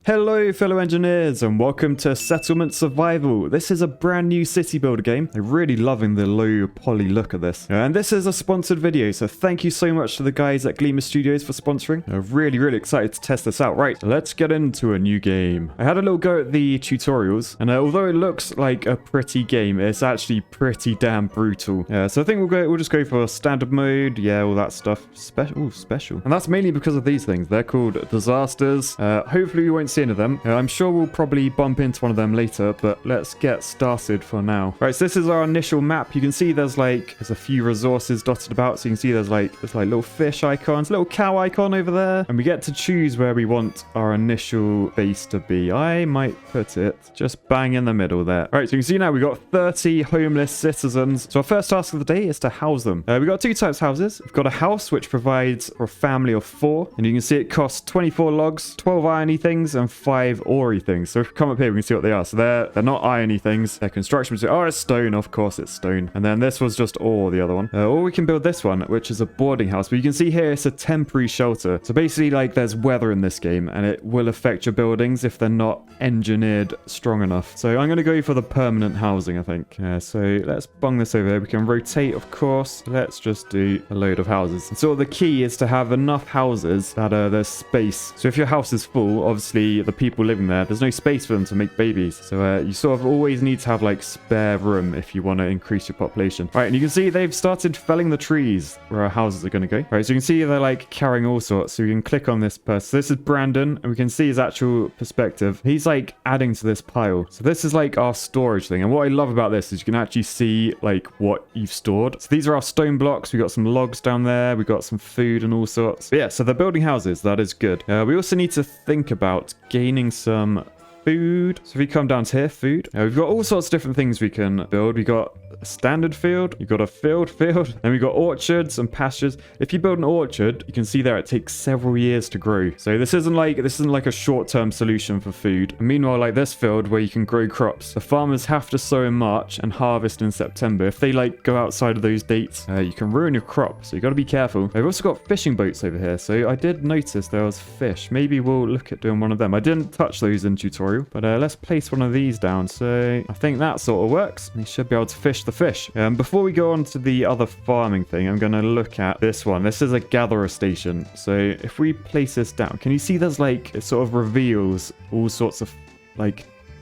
Hello fellow engineers and welcome to Settlement Survival. This is a brand new city builder game. I'm really loving the low poly look of this. And this is a sponsored video, so thank you so much to the guys at Gleamer Studios for sponsoring. I'm really excited to test this out. Right, so let's get into a new game. I had a little go at the tutorials, and although it looks like a pretty game, it's actually pretty damn brutal. So I think we'll just go for standard mode, yeah, all that stuff. Special. And that's mainly because of these things. They're called disasters. Hopefully we won't see any of them. I'm sure we'll probably bump into one of them later, but let's get started for now. Right, so this is our initial map. You can see there's a few resources dotted about. So you can see there's like little fish icons, little cow icon over there, and we get to choose where we want our initial base to be. I might put it just bang in the middle there. Right, so you can see now we've got 30 homeless citizens. So our first task of the day is to house them. We've got two types of houses. We've got a house which provides for a family of 4, and you can see it costs 24 logs, 12 irony things, and 5 ore things. So if we come up here, we can see what they are. So they're not irony things. They're construction material. Oh, it's stone. Of course it's stone. And then this was just ore, the other one. Or we can build this one, which is a boarding house. But you can see here it's a temporary shelter. So basically, there's weather in this game, and it will affect your buildings if they're not engineered strong enough. So I'm going to go for the permanent housing, I think. So let's bung this over here. We can rotate, of course. Let's just do a load of houses. And so the key is to have enough houses that there's space. So if your house is full, obviously the people living there's no space for them to make babies. So you sort of always need to have spare room if you want to increase your population. Right, and you can see they've started felling the trees where our houses are going to go. Right, so you can see they're carrying all sorts. So you can click on this person. So this is Brandon, and we can see his actual perspective. He's adding to this pile. So this is our storage thing. And what I love about this is you can actually see what you've stored. So these are our stone blocks. We got some logs down there. We got some food and all sorts. But yeah, so they're building houses. That is good. We also need to think about gaining some food. So if we come down to here, food. We've got all sorts of different things we can build. We got a standard field. You've got a field. Then we've got orchards and pastures. If you build an orchard, you can see there it takes several years to grow. So this isn't like a short-term solution for food. And meanwhile, this field where you can grow crops, the farmers have to sow in March and harvest in September. If they go outside of those dates, you can ruin your crop. So you got to be careful. I've also got fishing boats over here. So I did notice there was fish. Maybe we'll look at doing one of them. I didn't touch those in tutorial, but let's place one of these down. So I think that sort of works. They should be able to fish the fish. Before we go on to the other farming thing, I'm going to look at this one. This is a gatherer station. So if we place this down, can you see there's it sort of reveals all sorts of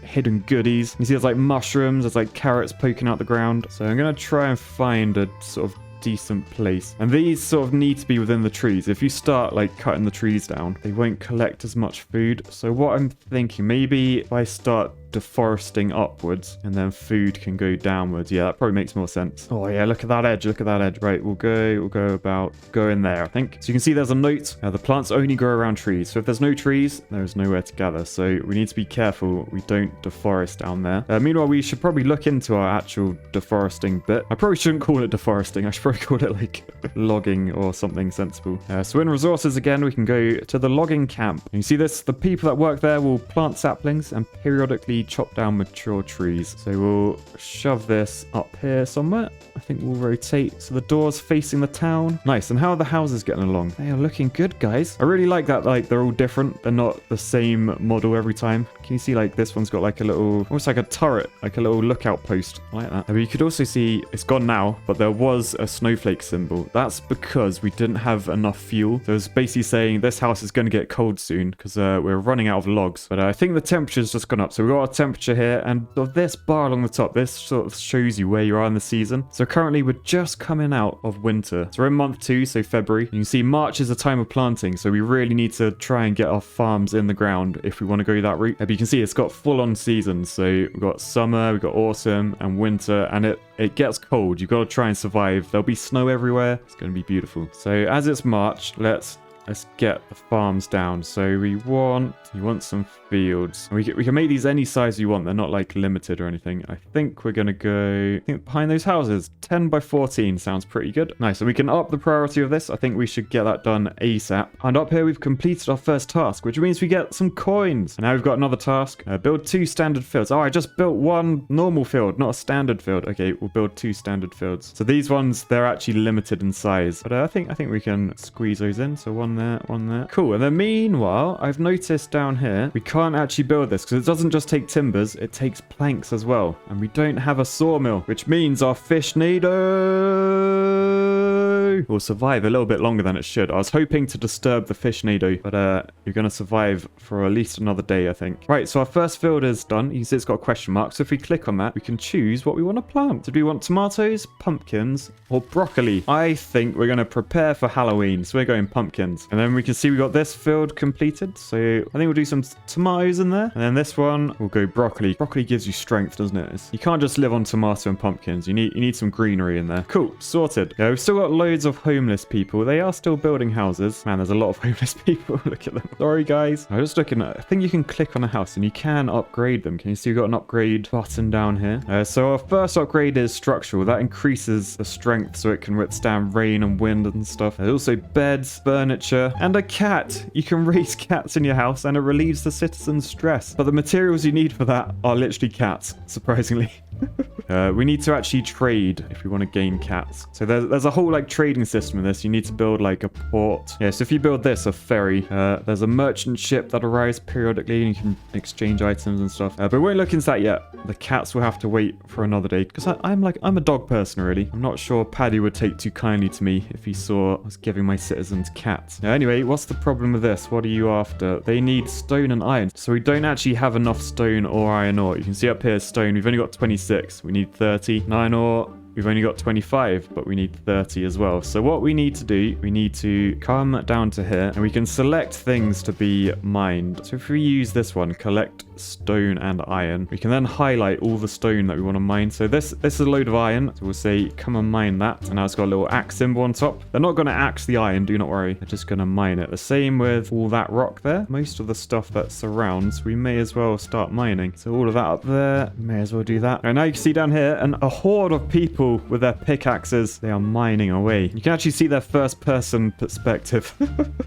hidden goodies. You see there's mushrooms, there's carrots poking out the ground. So I'm going to try and find a sort of decent place, and these sort of need to be within the trees. If you start cutting the trees down, they won't collect as much food. So what I'm thinking, maybe if I start deforesting upwards and then food can go downwards. Yeah, that probably makes more sense. Oh yeah, look at that edge. Right, we'll go in there, I think. So you can see there's a note. The plants only grow around trees. So if there's no trees, there's nowhere to gather. So we need to be careful we don't deforest down there. Meanwhile, we should probably look into our actual deforesting bit. I probably shouldn't call it deforesting. I should probably call it logging or something sensible. So in resources again, we can go to the logging camp. And you see this? The people that work there will plant saplings and periodically chop down mature trees. So we'll shove this up here somewhere. I think we'll rotate so the door's facing the town. Nice. And how are the houses getting along? They are looking good, guys. I really like that they're all different. They're not the same model every time. Can you see this one's got a little, almost like a turret, a little lookout post. I like that. But you could also see it's gone now, but there was a snowflake symbol. That's because we didn't have enough fuel. So it's basically saying this house is going to get cold soon because we're running out of logs. But I think the temperature's just gone up. So we've got a temperature here, and this bar along the top, this sort of shows you where you are in the season. So currently we're just coming out of winter. So we're in month 2, so February. You can see March is the time of planting, so we really need to try and get our farms in the ground if we want to go that route. But you can see it's got full-on seasons. So we've got summer, we've got autumn and winter, and it gets cold. You've got to try and survive. There'll be snow everywhere. It's going to be beautiful. So as it's March, let's get the farms down. So you want some fields. We can make these any size you want. They're not limited or anything. I think we're going to go behind those houses. 10 by 14 sounds pretty good. Nice. So we can up the priority of this. I think we should get that done ASAP. And up here we've completed our first task, which means we get some coins. And now we've got another task. Build 2 standard fields. Oh, I just built 1 normal field, not a standard field. Okay, we'll build 2 standard fields. So these ones, they're actually limited in size. But I think we can squeeze those in. So 1 one there, one there. Cool. And then meanwhile, I've noticed down here, we can't actually build this because it doesn't just take timbers, it takes planks as well. And we don't have a sawmill, which means our fish need will survive a little bit longer than it should. I was hoping to disturb the fish Nado, but you're going to survive for at least another day, I think. Right, so our first field is done. You can see it's got a question mark. So if we click on that, we can choose what we want to plant. So do we want tomatoes, pumpkins, or broccoli? I think we're going to prepare for Halloween. So we're going pumpkins. And then we can see we got this field completed. So I think we'll do some tomatoes in there. And then this one, we'll go broccoli. Broccoli gives you strength, doesn't it? You can't just live on tomato and pumpkins. You need some greenery in there. Cool, sorted. Yeah, we've still got loads of homeless people. They are still building houses. Man, there's a lot of homeless people. Look at them. Sorry, guys. I'm just looking at, I think you can click on a house and you can upgrade them. Can you see we've got an upgrade button down here? So our first upgrade is structural. That increases the strength so it can withstand rain and wind and stuff. There's also beds, furniture, and a cat. You can raise cats in your house and it relieves the citizens' stress. But the materials you need for that are literally cats, surprisingly. We need to actually trade if we want to gain cats. So there's a whole like trading system in this. You need to build like a port. Yeah, so if you build this, a ferry, there's a merchant ship that arrives periodically and you can exchange items and stuff. But we won't look into that yet. The cats will have to wait for another day because I'm a dog person, really. I'm not sure Paddy would take too kindly to me if he saw I was giving my citizens cats. Anyway, what's the problem with this? What are you after? They need stone and iron. So we don't actually have enough stone or iron ore. You can see up here stone. We've only got 26. We need 30. Iron ore. We've only got 25, but we need 30 as well. So what we need to do, we need to come down to here and we can select things to be mined. So if we use this one, collect stone and iron, we can then highlight all the stone that we want to mine. So this is a load of iron. So we'll say, come and mine that. And now it's got a little axe symbol on top. They're not going to axe the iron, do not worry. They're just going to mine it. The same with all that rock there. Most of the stuff that surrounds, we may as well start mining. So all of that up there, may as well do that. And now you can see down here, and a horde of people with their pickaxes, they are mining away. You can actually see their first person perspective.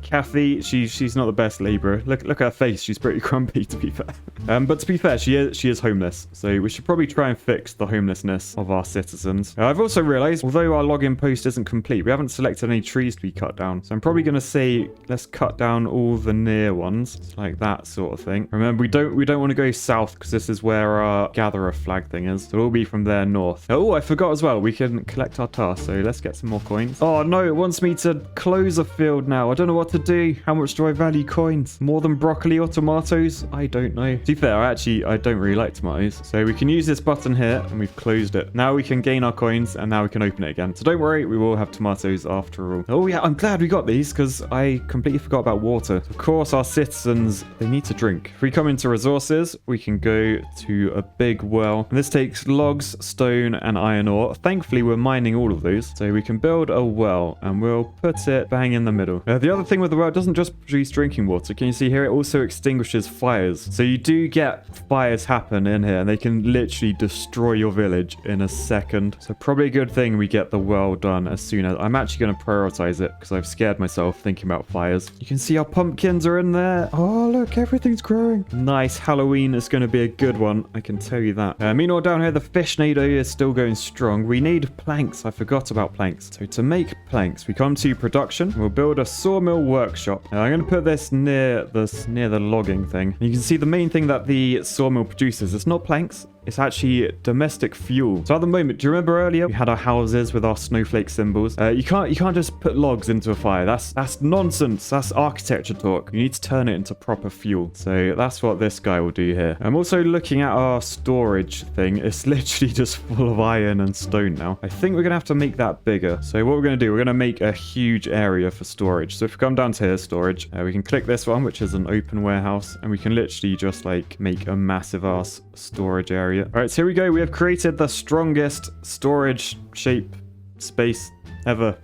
Kathy, she's not the best laborer. Look at her face. She's pretty grumpy, to be fair. But to be fair, she is homeless. So we should probably try and fix the homelessness of our citizens. I've also realized, although our login post isn't complete, we haven't selected any trees to be cut down. So I'm probably going to say, let's cut down all the near ones, like that sort of thing. Remember, we don't want to go south because this is where our gatherer flag thing is. So it'll be from there north. Oh, I forgot as well. We can collect our tar, so let's get some more coins. Oh no, it wants me to close a field now. I don't know what to do. How much do I value coins? More than broccoli or tomatoes? I don't know. To be fair, I don't really like tomatoes. So we can use this button here and we've closed it. Now we can gain our coins and now we can open it again. So don't worry, we will have tomatoes after all. Oh yeah, I'm glad we got these because I completely forgot about water. Of course, our citizens, they need to drink. If we come into resources, we can go to a big well. And this takes logs, stone, and iron ore. Thankfully, we're mining all of those. So we can build a well and we'll put it bang in the middle. The other thing with the well, it doesn't just produce drinking water. Can you see here? It also extinguishes fires. So you do get fires happen in here and they can literally destroy your village in a second. So probably a good thing we get the well done as soon as... I'm actually going to prioritize it because I've scared myself thinking about fires. You can see our pumpkins are in there. Oh, look, everything's growing. Nice. Halloween is going to be a good one. I can tell you that. Meanwhile, down here, the fish Nado is still going strong. We need planks. I forgot about planks. So to make planks, we come to production. We'll build a sawmill workshop. I'm going to put this near the logging thing. You can see the main thing that the sawmill produces. It's not planks. It's actually domestic fuel. So at the moment, do you remember earlier we had our houses with our snowflake symbols? You can't just put logs into a fire. That's nonsense. That's architecture talk. You need to turn it into proper fuel. So that's what this guy will do here. I'm also looking at our storage thing. It's literally just full of iron and stone now. I think we're gonna have to make that bigger. So what we're gonna do, we're gonna make a huge area for storage. So if we come down to here, storage, we can click this one, which is an open warehouse, and we can literally just like make a massive ass storage area. All right, so here we go. We have created the strongest storage shape space ever.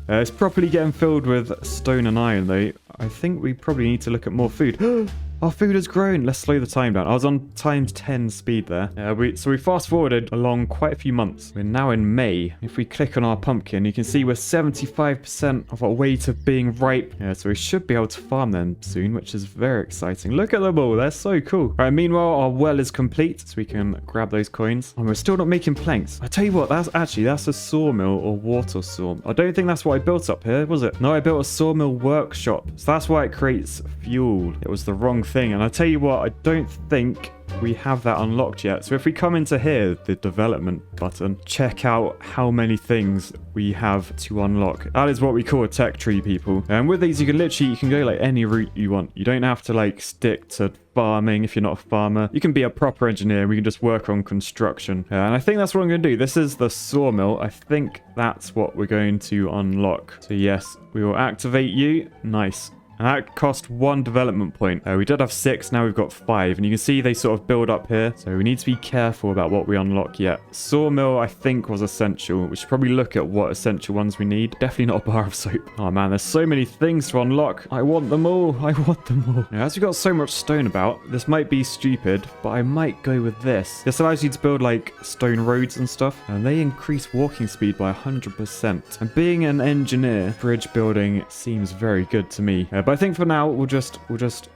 It's properly getting filled with stone and iron, though. I think we probably need to look at more food. Our food has grown. Let's slow the time down. I was on times 10 speed there. So we fast forwarded along quite a few months. We're now in May. If we click on our pumpkin, you can see we're 75% of our way to being ripe. Yeah, so we should be able to farm them soon, which is very exciting. Look at them all. They're so cool. All right, meanwhile, our well is complete, so we can grab those coins. And we're still not making planks. I tell you what, that's a sawmill or water saw. I don't think that's what I built up here, was it? No, I built a sawmill workshop. So that's why it creates fuel. It was the wrong thing. And I tell you what, I don't think we have that unlocked yet. So if we come into here, the development button, check out how many things we have to unlock. That is what we call a tech tree, people. And with these, you can go like any route you want. You don't have to like stick to farming if you're not a farmer. You can be a proper engineer. We can just work on construction. And I think that's what I'm going to do. This is the sawmill. I think that's what we're going to unlock. So yes, we will activate you. Nice. And that cost 1 development point. We did have 6, now we've got 5. And you can see they sort of build up here. So we need to be careful about what we unlock yet. Sawmill, I think, was essential. We should probably look at what essential ones we need. Definitely not a bar of soap. Oh man, there's so many things to unlock. I want them all. I want them all. Now, as we've got so much stone about, this might be stupid, but I might go with this. This allows you to build like stone roads and stuff. And they increase walking speed by 100%. And being an engineer, bridge building seems very good to me. But I think for now, we'll just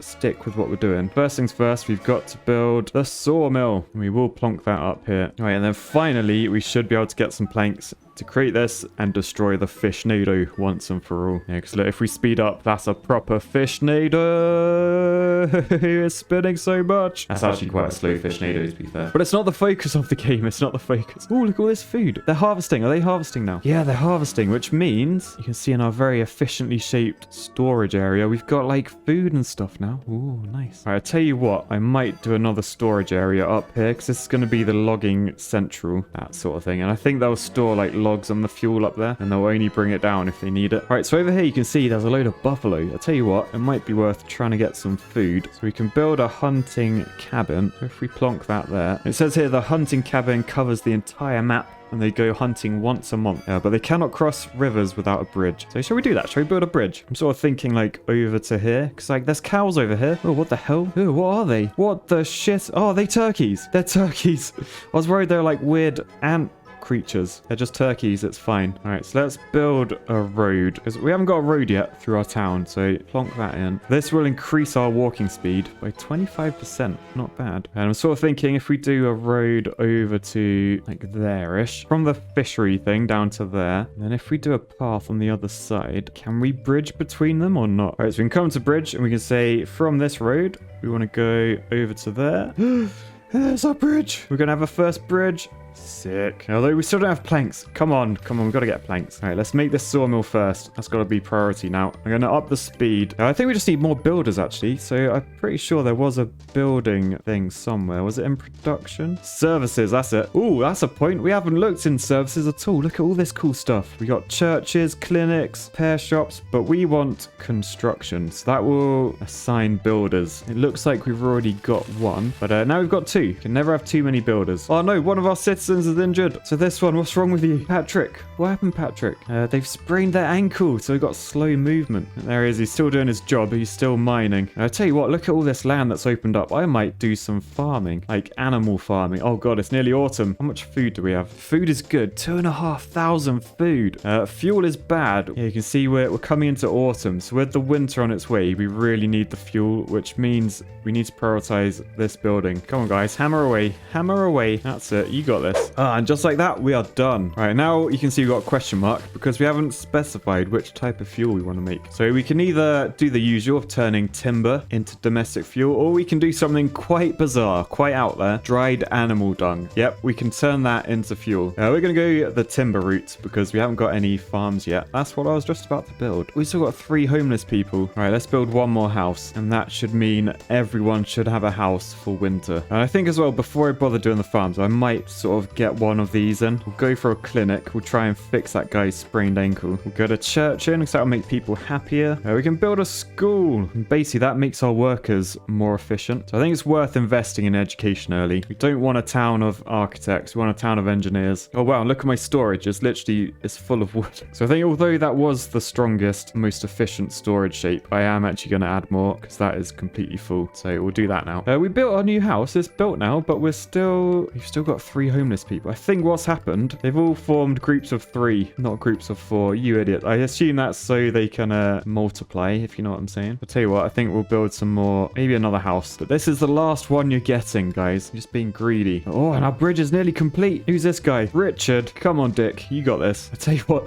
stick with what we're doing. First things first, we've got to build the sawmill. We will plonk that up here. All right, and then finally, we should be able to get some planks to create this and destroy the fish nado once and for all. Yeah, because look, if we speed up, that's a proper fish nado. It's spinning so much. That's actually quite a slow fish nado, to be fair. But it's not the focus of the game. It's not the focus. Oh, look at all this food. They're harvesting. Are they harvesting now? Yeah, they're harvesting, which means you can see in our very efficiently shaped storage area, we've got like food and stuff now. Oh, nice. All right, I'll tell you what, I might do another storage area up here because this is going to be the logging central, that sort of thing. And I think they'll store like logs on the fuel up there and they'll only bring it down if they need it. All right, so over here you can see there's a load of buffalo. I'll tell you what, it might be worth trying to get some food. So we can build a hunting cabin. If we plonk that there, it says here the hunting cabin covers the entire map and they go hunting once a month. But they cannot cross rivers without a bridge. So shall we do that? Shall we build a bridge? I'm sort of thinking like over to here because like there's cows over here. Oh, what the hell? Oh, what are they? What the shit? Oh, are they turkeys? They're turkeys. I was worried they're like weird ant creatures. They're just turkeys. It's fine. All right, so let's build a road because we haven't got a road yet through our town. So plonk that in. This will increase our walking speed by 25%. Not bad. And I'm sort of thinking if we do a road over to like there-ish from the fishery thing down to there, and then if we do a path on the other side, can we bridge between them or not? All right, so we can come to bridge and we can say from this road, we want to go over to there. There's our bridge. We're going to have a first bridge. Sick. Although we still don't have planks. Come on, we've got to get planks. All right, let's make this sawmill first. That's got to be priority now. I'm going to up the speed. I think we just need more builders, actually. So I'm pretty sure there was a building thing somewhere. Was it in production? Services, that's it. Ooh, that's a point. We haven't looked in services at all. Look at all this cool stuff. We got churches, clinics, repair shops, but we want construction. So that will assign builders. It looks like we've already got one, but now we've got 2. You can never have too many builders. Oh no, one of our citizens is injured. So this one, what's wrong with you? Patrick. What happened, Patrick? They've sprained their ankle, so we've got slow movement. And there he is. He's still doing his job. He's still mining. I'll tell you what, look at all this land that's opened up. I might do some farming, like animal farming. Oh god, it's nearly autumn. How much food do we have? Food is good. 2,500 food. Fuel is bad. Yeah, you can see we're coming into autumn. So with the winter on its way, we really need the fuel, which means we need to prioritize this building. Come on, guys. Hammer away. Hammer away. That's it. You got this. And just like that, we are done. All right, now you can see we've got a question mark because we haven't specified which type of fuel we want to make. So we can either do the usual of turning timber into domestic fuel, or we can do something quite bizarre, quite out there. Dried animal dung. Yep, we can turn that into fuel. We're going to go the timber route because we haven't got any farms yet. That's what I was just about to build. We still got 3 homeless people. All right, let's build one more house. And that should mean everyone should have a house for winter. And I think as well, before I bother doing the farms, I might sort sort of get one of these in. We'll go for a clinic. We'll try and fix that guy's sprained ankle. We'll go to church in because that'll make people happier. We can build a school. And basically, that makes our workers more efficient. So I think it's worth investing in education early. We don't want a town of architects. We want a town of engineers. Oh, wow. Look at my storage. It's full of wood. So I think although that was the strongest, most efficient storage shape, I am actually going to add more because that is completely full. So we'll do that now. We built our new house. It's built now, but we've still got 3 homeless people. I think what's happened, they've all formed groups of 3, not groups of 4. You idiot. I assume that's so they can multiply, if you know what I'm saying. I'll tell you what, I think we'll build some more, maybe another house. But this is the last one you're getting, guys. I'm just being greedy. Oh, and our bridge is nearly complete. Who's this guy? Richard. Come on, Dick. You got this. I tell you what,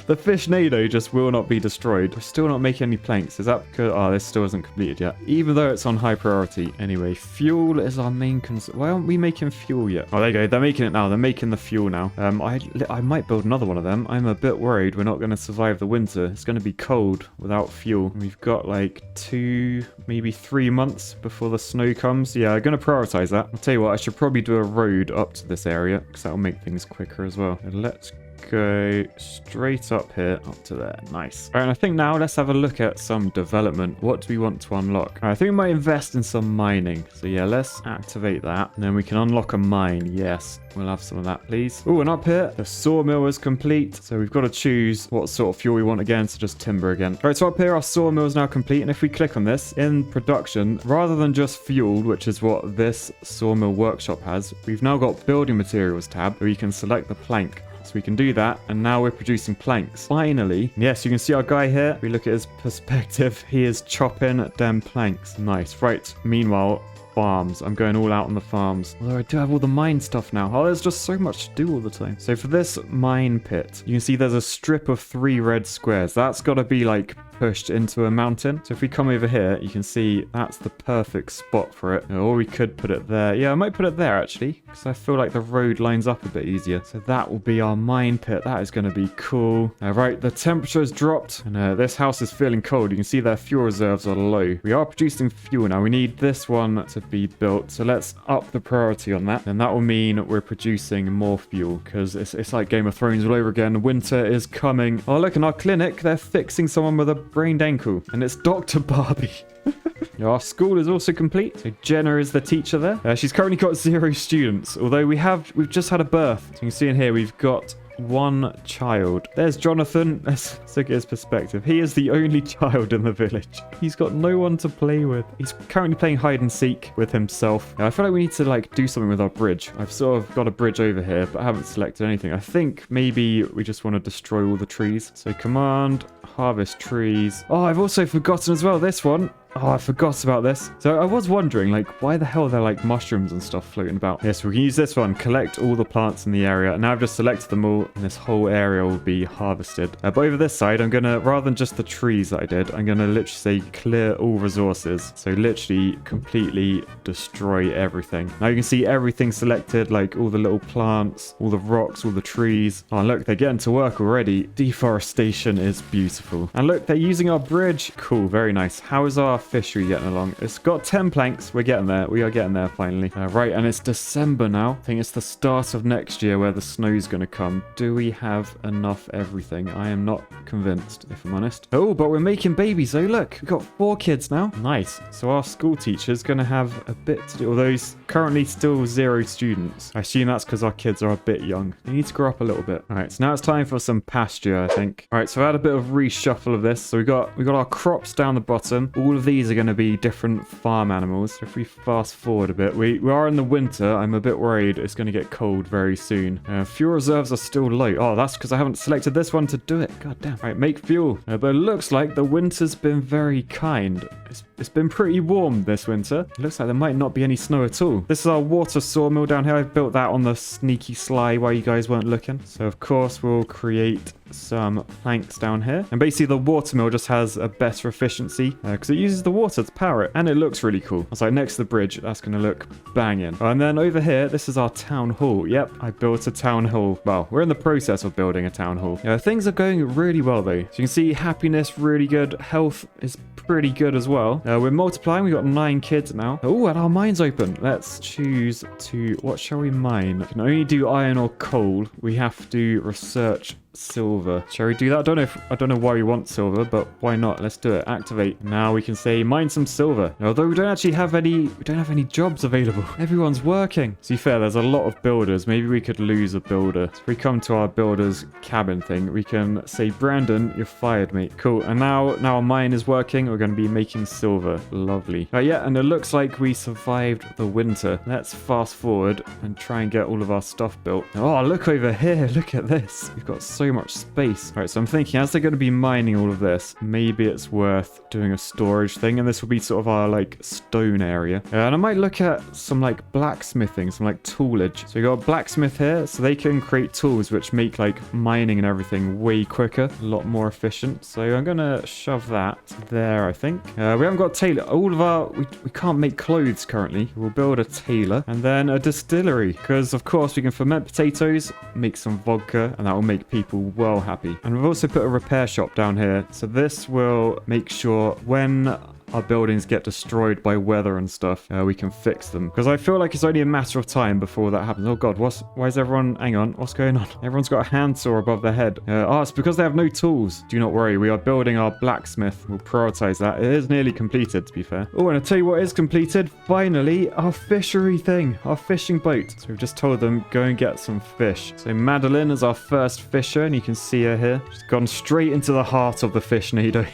the fishnado just will not be destroyed. We're still not making any planks. Is that because... Oh, this still isn't completed yet. Even though it's on high priority. Anyway, fuel is our main concern. Why aren't we making fuel yet? Oh, there you go. They're making it now. They're making the fuel now. I might build another one of them. I'm a bit worried we're not going to survive the winter. It's going to be cold without fuel. We've got like 2, maybe 3 months before the snow comes. Yeah, I'm going to prioritize that. I'll tell you what, I should probably do a road up to this area because that'll make things quicker as well. And let's go straight up here, up to there. Nice. All right, and I think now let's have a look at some development. What do we want to unlock? All right, I think we might invest in some mining. So yeah, let's activate that. And then we can unlock a mine. Yes, we'll have some of that, please. Oh, and up here, the sawmill is complete. So we've got to choose what sort of fuel we want again. So just timber again. All right, so up here, our sawmill is now complete. And if we click on this, in production, rather than just fuel, which is what this sawmill workshop has, we've now got building materials tab where you can select the plank. So we can do that, and now we're producing planks. Finally, yes, you can see our guy here. If we look at his perspective, he is chopping them planks. Nice. Right, meanwhile, farms. I'm going all out on the farms. Although I do have all the mine stuff now. Oh, there's just so much to do all the time. So for this mine pit, you can see there's a strip of 3 red squares. That's got to be like pushed into a mountain. So if we come over here, you can see that's the perfect spot for it. Or we could put it there. Yeah, I might put it there actually, because I feel like the road lines up a bit easier. So that will be our mine pit. That is going to be cool. Right, the temperature has dropped, and this house is feeling cold. You can see their fuel reserves are low. We are producing fuel now. We need this one to be built. So let's up the priority on that. And that will mean we're producing more fuel, because it's like Game of Thrones all over again. Winter is coming. Oh, look, in our clinic, they're fixing someone with a sprained ankle, and it's Dr. Barbie. Our school is also complete. So Jenna is the teacher there. She's currently got 0 students, although we've just had a birth. So you can see in here we've got 1 child. There's Jonathan. Let's look at his perspective. He is the only child in the village. He's got no one to play with. He's currently playing hide and seek with himself. I feel like we need to like do something with our bridge. I've sort of got a bridge over here, but I haven't selected anything. I think maybe we just want to destroy all the trees. So command harvest trees. Oh, I've also forgotten as well this one. Oh, I forgot about this. So I was wondering, like, why the hell are there, like, mushrooms and stuff floating about? Yes, we can use this one. Collect all the plants in the area. And now I've just selected them all, and this whole area will be harvested. But over this side, I'm going to, rather than just the trees that I did, I'm going to literally say clear all resources. So literally completely destroy everything. Now you can see everything selected, like all the little plants, all the rocks, all the trees. Oh, look, they're getting to work already. Deforestation is beautiful. And look, they're using our bridge. Cool, very nice. How is our fishery getting along? It's got 10 planks. We're getting there. We are getting there finally. Right, and it's December now. I think it's the start of next year where the snow's going to come. Do we have enough everything? I am not convinced, if I'm honest. Oh, but we're making babies. Oh, look, we've got 4 kids now. Nice. So our school teacher's going to have a bit to do, although he's currently still 0 students. I assume that's because our kids are a bit young. They need to grow up a little bit. All right, so now it's time for some pasture, I think. All right, so I had a bit of reshuffle of this. So we got our crops down the bottom. All of these are going to be different farm animals. So if we fast forward a bit, we are in the winter. I'm a bit worried it's going to get cold very soon. Fuel reserves are still low. Oh, that's because I haven't selected this one to do it. God damn. All right, make fuel. But it looks like the winter's been very kind. It's been pretty warm this winter. It looks like there might not be any snow at all. This is our water sawmill down here. I've built that on the sneaky sly while you guys weren't looking. So of course we'll create some planks down here. And basically the water mill just has a better efficiency because it uses the water to power it. And it looks really cool. It's like next to the bridge. That's going to look banging. And then over here, this is our town hall. Yep, I built a town hall. Well, we're in the process of building a town hall. Things are going really well though. So you can see happiness really good. Health is pretty good as well. We're multiplying. We've got 9 kids now. Oh, and our mine's open. Let's choose to... What shall we mine? We can only do iron or coal. We have to research silver. Shall we do that? I don't know why we want silver, but why not? Let's do it. Activate. Now we can say mine some silver. Although we don't actually have any jobs available. Everyone's working. To be fair, there's a lot of builders. Maybe we could lose a builder. So if we come to our builder's cabin thing, we can say, Brandon, you're fired, mate. Cool. And now our mine is working. We're going to be making silver. Lovely. Yeah, and it looks like we survived the winter. Let's fast forward and try and get all of our stuff built. Oh, look over here. Look at this. We've got so much space. All right, so I'm thinking as they're going to be mining all of this, maybe it's worth doing a storage thing, and this will be sort of our like stone area. And I might look at some like blacksmithing, some like toolage. So we got a blacksmith here, so they can create tools which make like mining and everything way quicker, a lot more efficient. So I'm gonna shove that there, I think. We haven't got a tailor. All of our we can't make clothes currently. We'll build a tailor and then a distillery, because of course we can ferment potatoes, make some vodka, and that will make people well happy. And we've also put a repair shop down here, so this will make sure when our buildings get destroyed by weather and stuff, we can fix them. Because I feel like it's only a matter of time before that happens. Oh god, why is everyone... Hang on, what's going on? Everyone's got a handsaw above their head. It's because they have no tools. Do not worry, we are building our blacksmith. We'll prioritize that. It is nearly completed, to be fair. Oh, and I'll tell you what is completed. Finally, our fishery thing. Our fishing boat. So we've just told them, go and get some fish. So Madeline is our first fisher, and you can see her here. She's gone straight into the heart of the fish needle.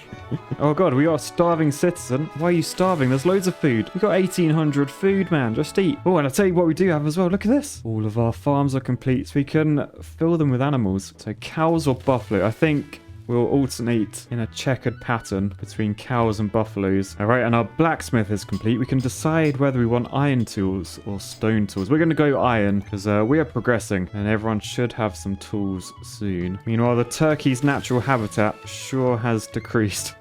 Oh god, we are starving citizen. Why are you starving? There's loads of food. We got 1,800 food, man. Just eat. Oh, and I'll tell you what we do have as well. Look at this. All of our farms are complete, so we can fill them with animals. So cows or buffalo. I think we'll alternate in a checkered pattern between cows and buffaloes. All right, and our blacksmith is complete. We can decide whether we want iron tools or stone tools. We're going to go iron because we are progressing and everyone should have some tools soon. Meanwhile, the turkey's natural habitat sure has decreased.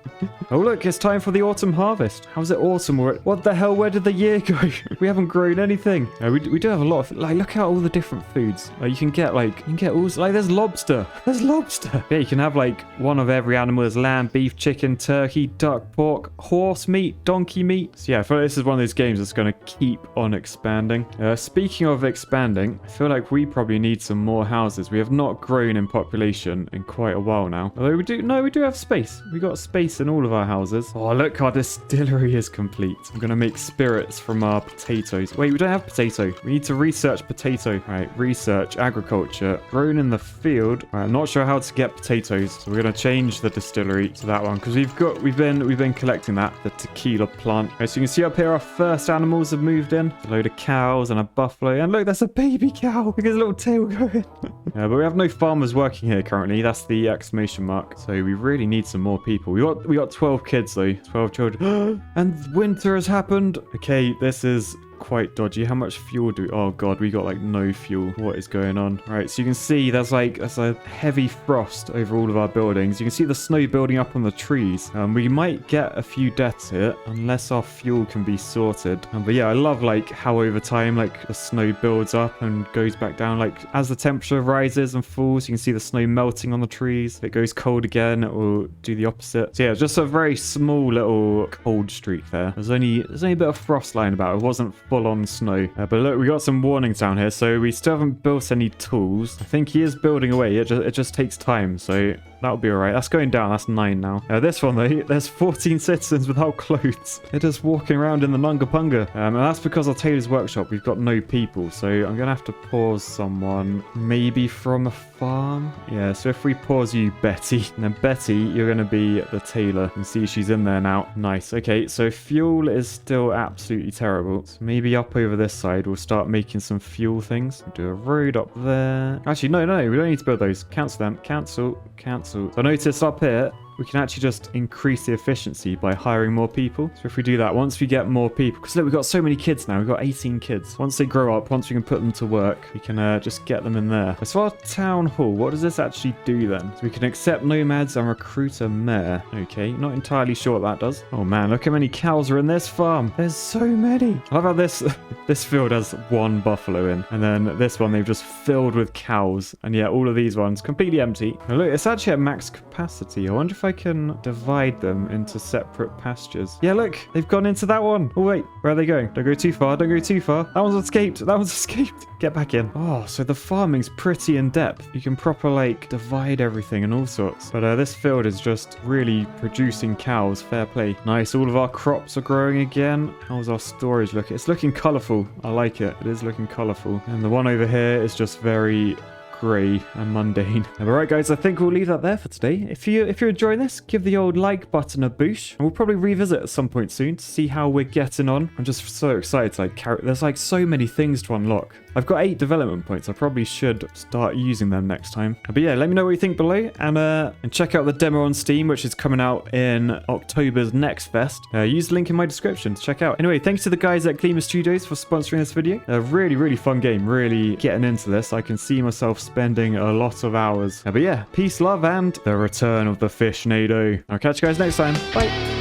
Oh, look, it's time for the autumn harvest. How's it autumn? What the hell? Where did the year go? We haven't grown anything. We do have a lot of, like, look at all the different foods. You can get all, like, there's lobster. There's lobster. Yeah, you can have, like, one of every animal. There's lamb, beef, chicken, turkey, duck, pork, horse meat, donkey meat. So yeah, I feel like this is one of those games that's going to keep on expanding. Speaking of expanding, I feel like we probably need some more houses. We have not grown in population in quite a while now. Although we do have space. We got space in all of our houses. Oh, look, our distillery is complete. I'm going to make spirits from our potatoes. Wait, we don't have potato. We need to research potato. Right, research agriculture. Grown in the field. Right, I'm not sure how to get potatoes, so we're going to change the distillery to that one because we've been collecting that, the tequila plant. Okay, so you can see up here our first animals have moved in. A load of cows and a buffalo, and look, that's a baby cow. Look at his little tail going. But we have no farmers working here currently. That's the exclamation mark. So we really need some more people. We got 12 kids though, 12 children. And winter has happened. Okay, this is quite dodgy. How much fuel do we... Oh god, we got like no fuel. What is going on? Right, so you can see there's a heavy frost over all of our buildings. You can see the snow building up on the trees. We might get a few deaths here unless our fuel can be sorted. But yeah, I love like how over time like the snow builds up and goes back down. Like as the temperature rises and falls, you can see the snow melting on the trees. If it goes cold again, it will do the opposite. So yeah, just a very small little cold streak there. There's only a bit of frost lying about. It wasn't full on snow. But look, we got some warnings down here. So we still haven't built any tools. I think he is building away. It just takes time. So that'll be all right. That's going down. That's 9 now. This one though, there's 14 citizens without clothes. They're just walking around in the Nunga Punga. And that's because our tailor's workshop, we've got no people. So I'm gonna have to pause someone maybe from a farm. Yeah, so if we pause you, Betty, and then Betty, you're gonna be the tailor. You can see she's in there now. Nice. Okay, so fuel is still absolutely terrible. So maybe up over this side, we'll start making some fuel things. We'll do a road up there. Actually, no, we don't need to build those. Cancel them. Cancel. So I noticed up here, we can actually just increase the efficiency by hiring more people. So if we do that, once we get more people, because look, we've got so many kids now. We've got 18 kids. Once they grow up, once we can put them to work, we can just get them in there. So our town hall, what does this actually do then? So we can accept nomads and recruit a mayor. Okay, not entirely sure what that does. Oh man, look how many cows are in this farm. There's so many. I love how this field has 1 buffalo in. And then this one, they've just filled with cows. And yeah, all of these ones completely empty. Now look, it's actually at max capacity. I wonder if if I can divide them into separate pastures. Yeah, look, they've gone into that one. Oh, wait, where are they going? Don't go too far. Don't go too far. That one's escaped. That one's escaped. Get back in. Oh, so the farming's pretty in depth. You can proper, like, divide everything and all sorts. But this field is just really producing cows. Fair play. Nice. All of our crops are growing again. How's our storage look? It's looking colourful. I like it. It is looking colourful. And the one over here is just very grey and mundane. Alright guys, I think we'll leave that there for today. If you're enjoying this, give the old like button a boost, and we'll probably revisit at some point soon to see how we're getting on. I'm just so excited to like there's like so many things to unlock. I've got 8 development points. I probably should start using them next time. But yeah, let me know what you think below, and check out the demo on Steam, which is coming out in October's next fest. Use the link in my description to check out. Anyway, thanks to the guys at Gleamer Studios for sponsoring this video. A really, really fun game. Really getting into this. I can see myself spending a lot of hours. But yeah, peace, love, and the return of the Fishnado. I'll catch you guys next time. Bye.